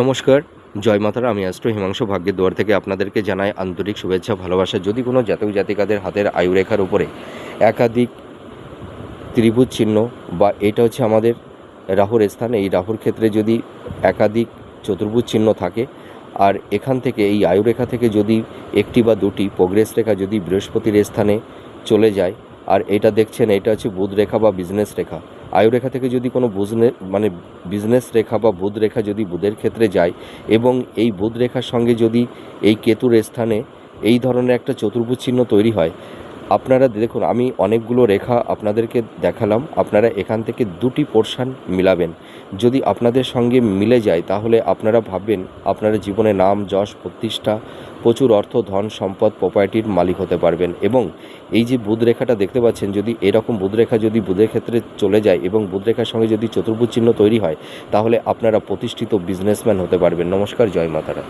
নমস্কার, জয় মাতারা। আমি অ্যাস্ট্রো হিমাংশু ভাগ্যের দুয়ার থেকে আপনাদেরকে জানাই আন্তরিক শুভেচ্ছা ভালোবাসা। যদি কোনো জাতক জাতিকাদের হাতের আয়ুরেখার উপরে একাধিক ত্রিভুজ চিহ্ন বা এটা হচ্ছে আমাদের রাহুর স্থান, এই রাহুর ক্ষেত্রে যদি একাধিক চতুর্ভুজ চিহ্ন থাকে আর এখান থেকে এই আয়ুরেখা থেকে যদি একটি বা দুটি প্রোগ্রেস রেখা যদি বৃহস্পতির স্থানে চলে যায়, আর এটা দেখছেন এটা হচ্ছে বুধ রেখা বা বিজনেস রেখা। আয়ুরেখা থেকে যদি কোনো বিজনেস রেখা বা বুধ রেখা যদি বুধের ক্ষেত্রে যায় এবং এই বুধ রেখার সঙ্গে যদি এই কেতুর স্থানে এই ধরনের একটা চতুর্ভুজ চিহ্ন তৈরি হয়, আপনারা দেখুন, আমি অনেকগুলো রেখা আপনাদেরকে দেখালাম, আপনারা এখান থেকে দুটি পোর্শান মিলাবেন। যদি আপনাদের সঙ্গে মিলে যায় তাহলে আপনারা ভাববেন আপনারা জীবনে নাম, যশ, প্রতিষ্ঠা, প্রচুর অর্থ, ধন, সম্পদ, প্রপার্টির মালিক হতে পারবেন। এবং এই যে বুধ রেখাটা দেখতে পাচ্ছেন, যদি এরকম বুধ রেখা যদি বুধের ক্ষেত্রে চলে যায় এবং বুধ রেখার সঙ্গে যদি চতুর্ভুজ চিহ্ন তৈরি হয় তাহলে আপনারা প্রতিষ্ঠিত বিজনেসম্যান হতে পারবেন। নমস্কার, জয় মাতারা।